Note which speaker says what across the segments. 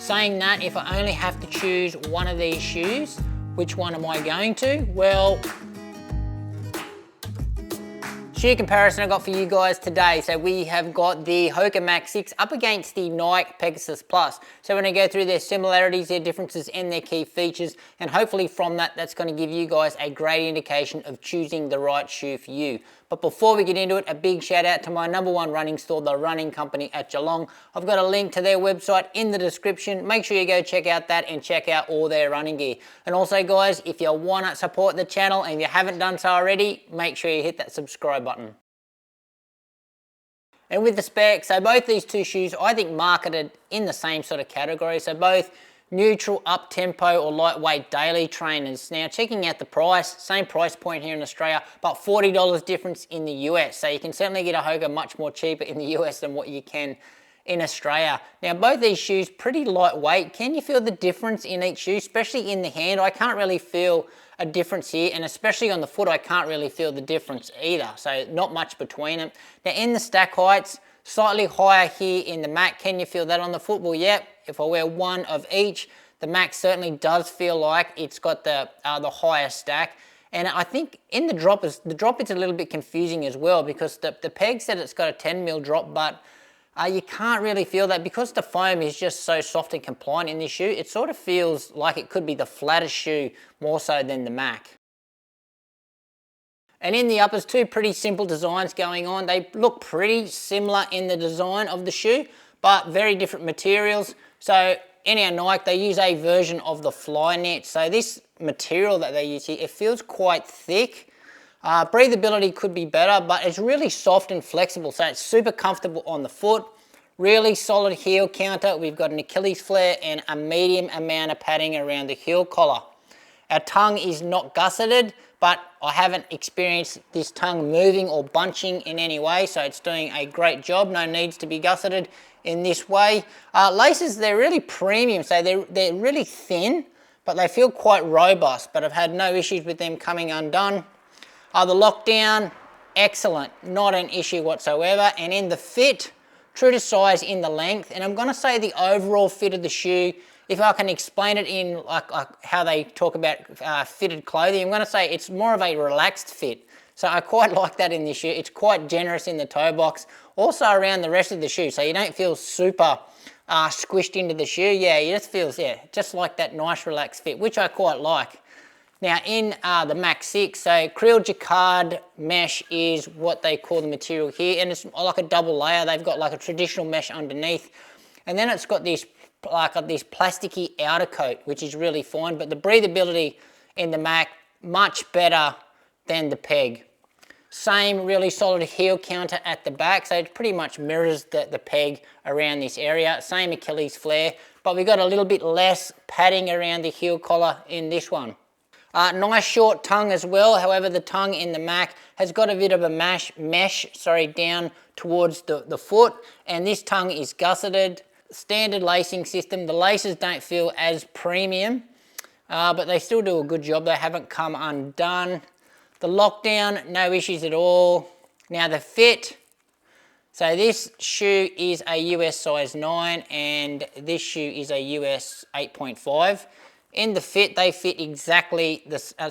Speaker 1: Saying that, if I only have to choose one of these shoes, which one am I going to? Well, shoe comparison I got for you guys today. So we have got the Hoka Mach 6 up against the Nike Pegasus Plus. So we're going to go through their similarities, their differences, and their key features. And hopefully from that, that's going to give you guys a great indication of choosing the right shoe for you. But before we get into it, a big shout out to my #1 running store, the Running Company at Geelong. I've got a link to their website in the description. Make sure you go check out that and check out all their running gear. And also guys, if you want to support the channel and you haven't done so already, make sure you hit that subscribe button. And with the specs, so both these two shoes, I think marketed in the same sort of category. So both neutral, up-tempo or lightweight daily trainers. Now checking out the price, same price point here in Australia, but $40 difference in the US. So you can certainly get a Hoka much more cheaper in the US than what you can in Australia. Now both these shoes pretty lightweight. Can you feel the difference in each shoe, especially in the hand? I can't really feel a difference here, and especially on the foot I can't really feel the difference either. So not much between them. Now in the stack heights, slightly higher here in the Mach. Can you feel that on the foot? Well, yep. If I wear one of each, the Mach certainly does feel like it's got the higher stack. And I think in the drop is a little bit confusing as well, because the Peg said it's got a 10mm drop, but you can't really feel that because the foam is just so soft and compliant in this shoe. It sort of feels like it could be the flattest shoe more so than the Mach. And in the uppers, two pretty simple designs going on. They look pretty similar in the design of the shoe, but very different materials. So in our Nike, they use a version of the Flyknit. So this material that they use here, it feels quite thick. Breathability could be better, but it's really soft and flexible. So it's super comfortable on the foot. Really solid heel counter. We've got an Achilles flare and a medium amount of padding around the heel collar. Our tongue is not gusseted, but I haven't experienced this tongue moving or bunching in any way, so it's doing a great job. No needs to be gusseted in this way. Laces, they're really premium, so they're really thin, but they feel quite robust, but I've had no issues with them coming undone. The lockdown, excellent, not an issue whatsoever. And in the fit, true to size in the length, and I'm gonna say the overall fit of the shoe, if I can explain it in like how they talk about fitted clothing, I'm gonna say it's more of a relaxed fit. So I quite like that in this shoe. It's quite generous in the toe box, also around the rest of the shoe, so you don't feel super squished into the shoe. Yeah, it just feels, yeah, just like that nice relaxed fit, which I quite like. Now in the Mach 6, so Krill Jacquard mesh is what they call the material here, and it's like a double layer. They've got like a traditional mesh underneath, and then it's got this like this plasticky outer coat, which is really fine, but the breathability in the Mach, much better than the Peg. Same really solid heel counter at the back, so it pretty much mirrors the Peg around this area. Same Achilles flare, but we got a little bit less padding around the heel collar in this one. Nice short tongue as well. However, the tongue in the Mach has got a bit of a mesh down towards the foot, and this tongue is gusseted. Standard lacing system. The laces don't feel as premium, but they still do a good job. They haven't come undone. The lockdown, no issues at all. Now the fit. So this shoe is a US size 9 and this shoe is a US 8.5. In the fit, they fit exactly,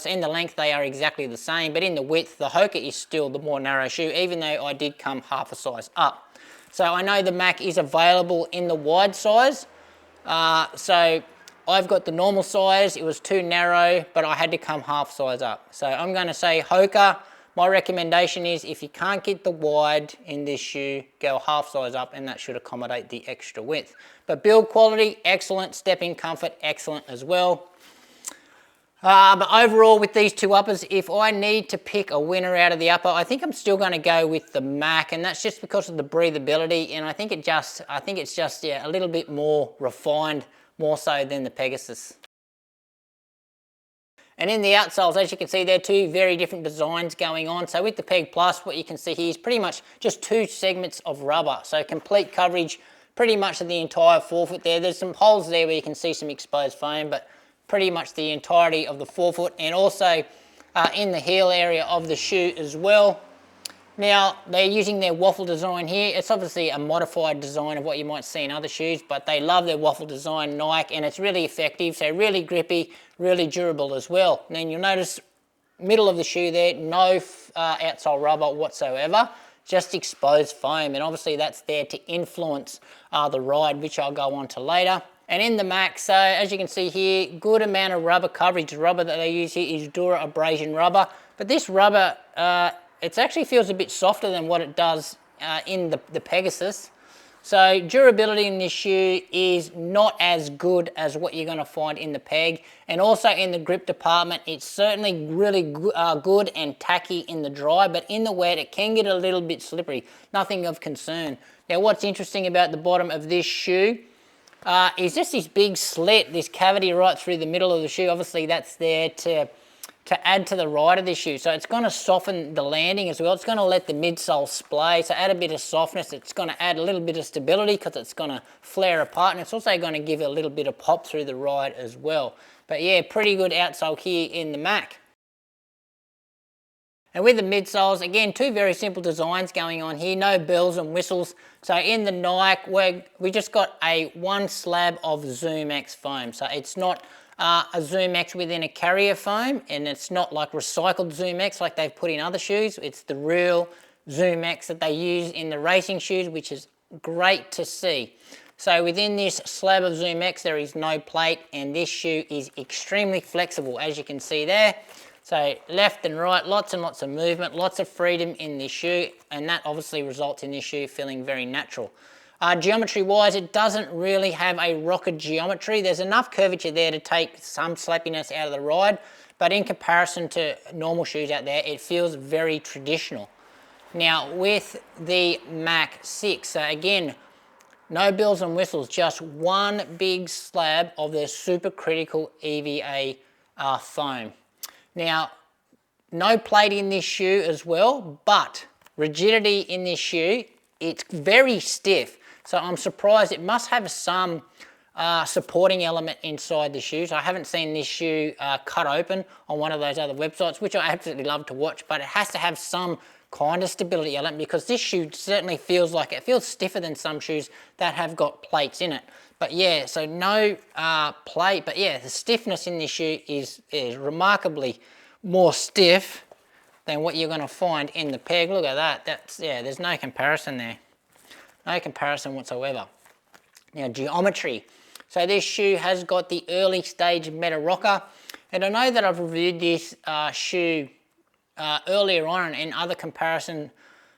Speaker 1: in the length they are exactly the same, but in the width, the Hoka is still the more narrow shoe, even though I did come half a size up. So I know the Mach is available in the wide size. So I've got the normal size. It was too narrow, but I had to come half size up. So I'm going to say Hoka. My recommendation is if you can't get the wide in this shoe, go half size up, and that should accommodate the extra width. But build quality, excellent. Stepping comfort, excellent as well. But overall with these two uppers, if I need to pick a winner out of the upper, I think I'm still going to go with the Mach, and that's just because of the breathability, and I think it's just yeah, a little bit more refined, more so than the Pegasus. And in the outsoles, as you can see, there are two very different designs going on. So with the Peg Plus, what you can see here is pretty much just two segments of rubber. So complete coverage pretty much of the entire forefoot there. There's some holes there where you can see some exposed foam, but pretty much the entirety of the forefoot, and also in the heel area of the shoe as well. Now, they're using their waffle design here. It's obviously a modified design of what you might see in other shoes, but they love their waffle design, Nike, and it's really effective, so really grippy, really durable as well. And then you'll notice middle of the shoe there, no outsole rubber whatsoever, just exposed foam, and obviously that's there to influence the ride, which I'll go on to later. And in the Mach, so as you can see here, good amount of rubber coverage. The rubber that they use here is Dura abrasion rubber, but this rubber, it actually feels a bit softer than what it does in the Pegasus. So durability in this shoe is not as good as what you're going to find in the Peg, and also in the grip department, it's certainly really good and tacky in the dry, but in the wet it can get a little bit slippery, nothing of concern. Now what's interesting about the bottom of this shoe is just this big slit, this cavity right through the middle of the shoe. Obviously that's there to add to the ride of this shoe. So it's going to soften the landing as well. It's going to let the midsole splay, so add a bit of softness. It's going to add a little bit of stability because it's going to flare apart, and it's also going to give it a little bit of pop through the ride as well. But yeah, pretty good outsole here in the Mach. And with the midsoles, again, two very simple designs going on here, no bells and whistles. So in the Nike, we just got one slab of Zoom X foam. So it's not a Zoom X within a carrier foam, and it's not like recycled Zoom X like they've put in other shoes. It's the real Zoom X that they use in the racing shoes, which is great to see. So within this slab of Zoom X, there is no plate, and this shoe is extremely flexible, as you can see there. So left and right, lots and lots of movement, lots of freedom in this shoe, and that obviously results in this shoe feeling very natural. Geometry-wise, it doesn't really have a rocker geometry. There's enough curvature there to take some slappiness out of the ride, but in comparison to normal shoes out there, it feels very traditional. Now, with the Mach 6, so again, no bells and whistles, just one big slab of their supercritical EVA foam. Now, no plate in this shoe as well, but rigidity in this shoe, it's very stiff. So I'm surprised. It must have some supporting element inside the shoes. I haven't seen this shoe cut open on one of those other websites, which I absolutely love to watch, but it has to have some kind of stability element because this shoe certainly feels like it feels stiffer than some shoes that have got plates in it. But yeah, so no plate, but yeah, the stiffness in this shoe is remarkably more stiff than what you're going to find in the Peg. Look at that. That's, yeah, there's no comparison there. No comparison whatsoever. Now, geometry. So this shoe has got the early stage meta rocker, and I know that I've reviewed this shoe earlier on in other comparison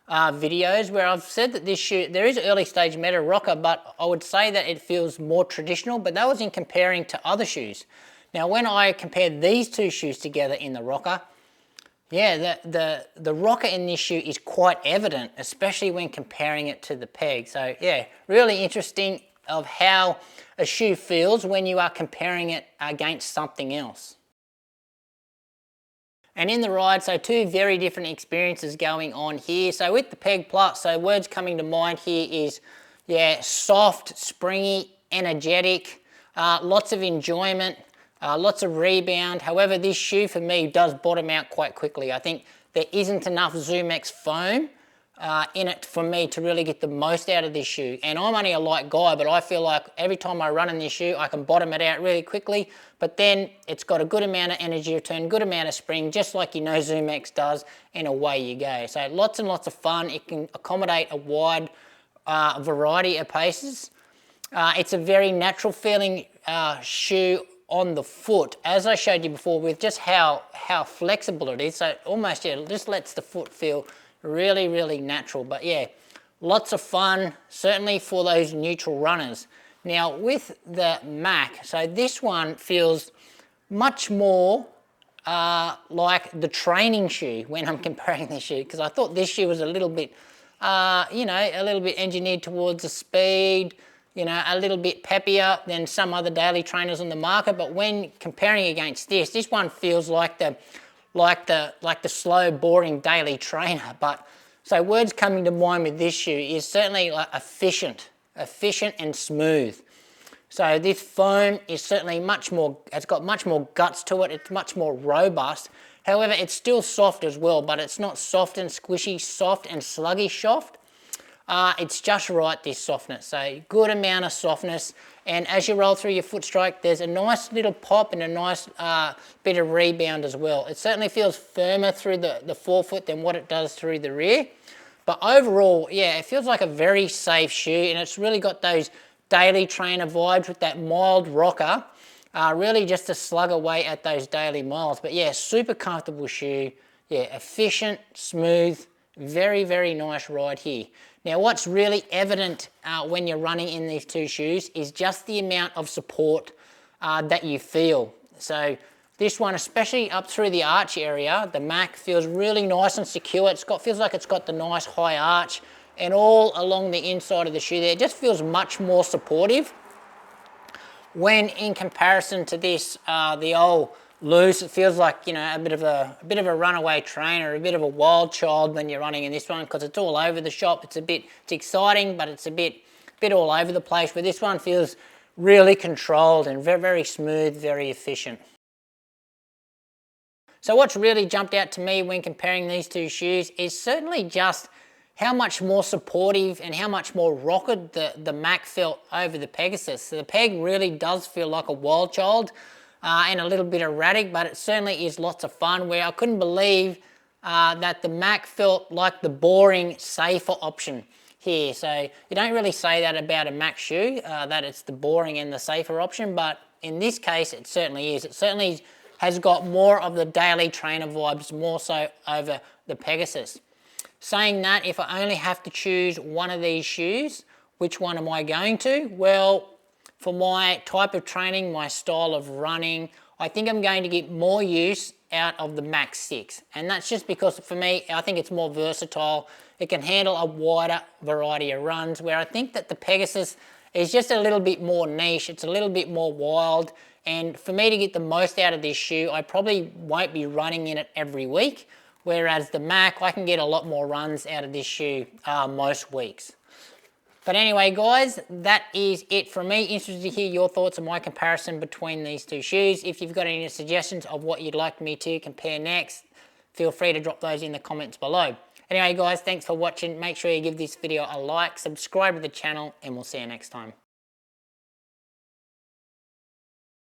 Speaker 1: videos where I've said that this shoe, there is early stage meta rocker, but I would say that it feels more traditional, but that was in comparing to other shoes. Now, when I compared these two shoes together in the rocker, yeah, the rocker in this shoe is quite evident, especially when comparing it to the Peg. So yeah, really interesting of how a shoe feels when you are comparing it against something else. And in the ride, so two very different experiences going on here. So with the Peg Plus, so words coming to mind here is, yeah, soft, springy, energetic, lots of enjoyment, lots of rebound. However, this shoe for me does bottom out quite quickly. I think there isn't enough Zoom X foam in it for me to really get the most out of this shoe. And I'm only a light guy, but I feel like every time I run in this shoe, I can bottom it out really quickly. But then it's got a good amount of energy return, good amount of spring, just like you know Zoom X does, and away you go. So lots and lots of fun. It can accommodate a wide variety of paces. It's a very natural feeling shoe on the foot, as I showed you before, with just how flexible it is. So almost, yeah, it just lets the foot feel really, really natural. But yeah, lots of fun, certainly for those neutral runners. Now with the Mach, so this one feels much more like the training shoe when I'm comparing this shoe, because I thought this shoe was a little bit, you know, a little bit engineered towards the speed, you know, a little bit peppier than some other daily trainers on the market. But when comparing against this one feels like the slow, boring daily trainer. But so words coming to mind with this shoe is certainly like efficient and smooth. So this foam is certainly it's got much more guts to it. It's much more robust. However, it's still soft as well, but it's not soft and squishy, soft and sluggish soft. It's just right, this softness. So good amount of softness. And as you roll through your foot strike, there's a nice little pop and a nice bit of rebound as well. It certainly feels firmer through the forefoot than what it does through the rear. But overall, yeah, it feels like a very safe shoe, and it's really got those daily trainer vibes with that mild rocker, really just to slug away at those daily miles. But yeah, super comfortable shoe. Yeah, efficient, smooth, very, very nice ride here. Now, what's really evident when you're running in these two shoes is just the amount of support that you feel. So this one, especially up through the arch area, the Mach feels really nice and secure. Feels like it's got the nice high arch, and all along the inside of the shoe there, it just feels much more supportive. When in comparison to this, the old loose, it feels like, you know, a bit of a runaway trainer, a bit of a wild child when you're running in this one, because it's all over the shop. It's exciting, but it's a bit all over the place. Where this one feels really controlled and very, very smooth, very efficient. So what's really jumped out to me when comparing these two shoes is certainly just how much more supportive and how much more rocketed the Mach felt over the Pegasus. So the Peg really does feel like a wild child and a little bit erratic, but it certainly is lots of fun, where I couldn't believe that the Mach felt like the boring, safer option here. So you don't really say that about a Mach shoe, that it's the boring and the safer option, but in this case it certainly is. It certainly has got more of the daily trainer vibes, more so over the Pegasus. Saying that, if I only have to choose one of these shoes, which one am I going to? Well, for my type of training, my style of running, I think I'm going to get more use out of the Mach 6. And that's just because, for me, I think it's more versatile. It can handle a wider variety of runs, where I think that the Pegasus is just a little bit more niche. It's a little bit more wild. And for me to get the most out of this shoe, I probably won't be running in it every week. Whereas the Mach, I can get a lot more runs out of this shoe most weeks. But anyway, guys, that is it from me. Interested to hear your thoughts on my comparison between these two shoes. If you've got any suggestions of what you'd like me to compare next, feel free to drop those in the comments below. Anyway, guys, thanks for watching. Make sure you give this video a like, subscribe to the channel, and we'll see you next time.